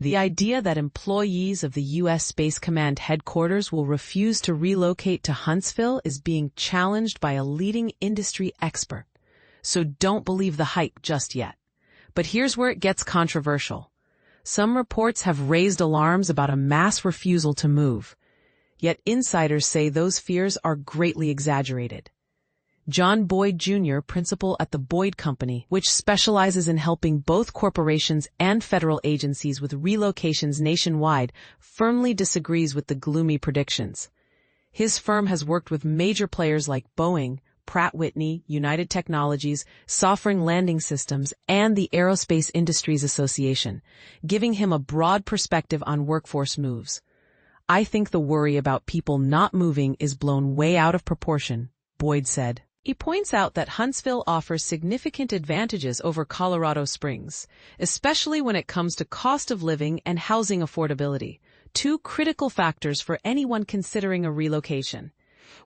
The idea that employees of the U.S. Space Command headquarters will refuse to relocate to Huntsville is being challenged by a leading industry expert. So don't believe the hype just yet. But here's where it gets controversial. Some reports have raised alarms about a mass refusal to move. Yet insiders say those fears are greatly exaggerated. John Boyd Jr., principal at the Boyd Company, which specializes in helping both corporations and federal agencies with relocations nationwide, firmly disagrees with the gloomy predictions. His firm has worked with major players like Boeing, Pratt & Whitney, United Technologies, Sovereign Landing Systems, and the Aerospace Industries Association, giving him a broad perspective on workforce moves. "I think the worry about people not moving is blown way out of proportion," Boyd said. He points out that Huntsville offers significant advantages over Colorado Springs, especially when it comes to cost of living and housing affordability, two critical factors for anyone considering a relocation.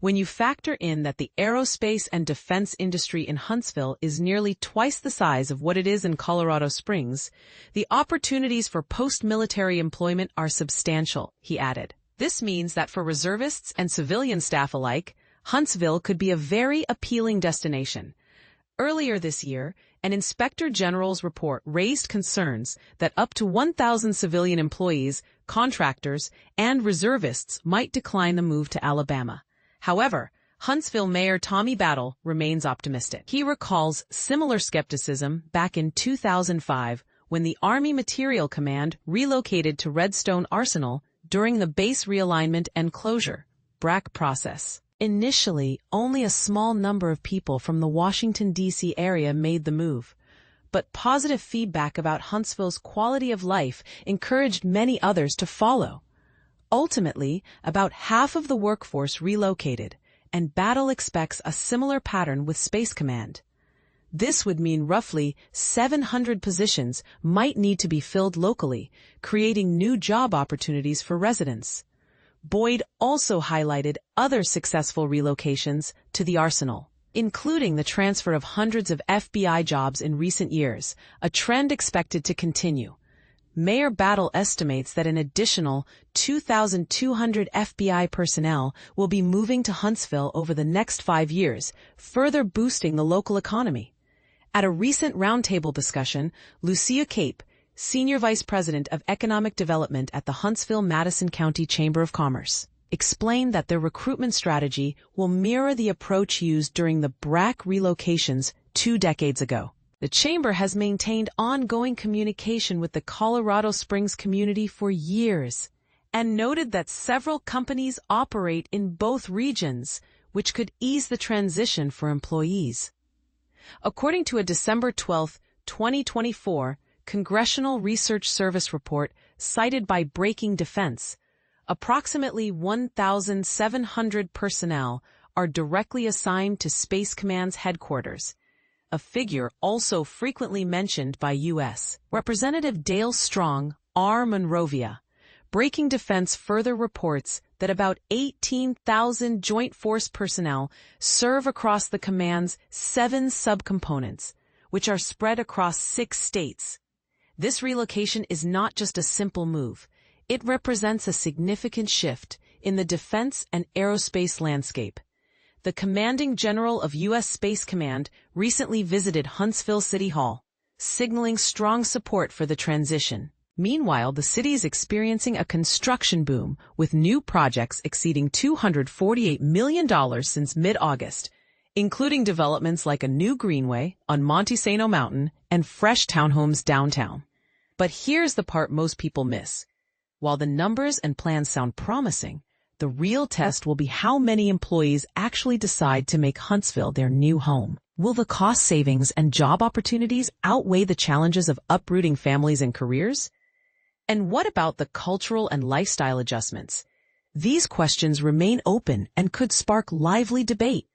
When you factor in that the aerospace and defense industry in Huntsville is nearly twice the size of what it is in Colorado Springs, the opportunities for post-military employment are substantial, he added. This means that for reservists and civilian staff alike, Huntsville could be a very appealing destination. Earlier this year, an Inspector General's report raised concerns that up to 1,000 civilian employees, contractors, and reservists might decline the move to Alabama. However, Huntsville Mayor Tommy Battle remains optimistic. He recalls similar skepticism back in 2005 when the Army Materiel Command relocated to Redstone Arsenal during the base realignment and closure (BRAC) process. Initially, only a small number of people from the Washington, D.C. area made the move, but positive feedback about Huntsville's quality of life encouraged many others to follow. Ultimately, about half of the workforce relocated, and Battle expects a similar pattern with Space Command. This would mean roughly 700 positions might need to be filled locally, creating new job opportunities for residents. Boyd also highlighted other successful relocations to the arsenal, including the transfer of hundreds of FBI jobs in recent years, a trend expected to continue. Mayor Battle estimates that an additional 2,200 FBI personnel will be moving to Huntsville over the next 5 years, further boosting the local economy. At a recent roundtable discussion, Lucia Cape, Senior Vice President of Economic Development at the Huntsville-Madison County Chamber of Commerce, explained that their recruitment strategy will mirror the approach used during the BRAC relocations 2 decades ago. The Chamber has maintained ongoing communication with the Colorado Springs community for years and noted that several companies operate in both regions, which could ease the transition for employees. According to a December 12, 2024, Congressional Research Service report cited by Breaking Defense, approximately 1,700 personnel are directly assigned to Space Command's headquarters, a figure also frequently mentioned by U.S. Representative Dale Strong, R. Monrovia. Breaking Defense further reports that about 18,000 Joint Force personnel serve across the command's 7 subcomponents, which are spread across 6 states. This relocation is not just a simple move. It represents a significant shift in the defense and aerospace landscape. The commanding general of U.S. Space Command recently visited Huntsville City Hall, signaling strong support for the transition. Meanwhile, the city is experiencing a construction boom, with new projects exceeding $248 million since mid-August, including developments like a new greenway on Montesano Mountain and fresh townhomes downtown. But here's the part most people miss. While the numbers and plans sound promising, the real test will be how many employees actually decide to make Huntsville their new home. Will the cost savings and job opportunities outweigh the challenges of uprooting families and careers? And what about the cultural and lifestyle adjustments? These questions remain open and could spark lively debate.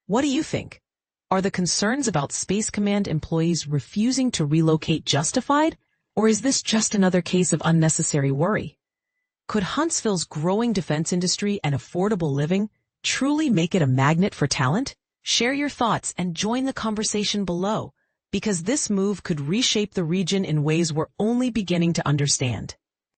What do you think? Are the concerns about Space Command employees refusing to relocate justified, or is this just another case of unnecessary worry? Could Huntsville's growing defense industry and affordable living truly make it a magnet for talent? Share your thoughts and join the conversation below. because this move could reshape the region in ways we're only beginning to understand.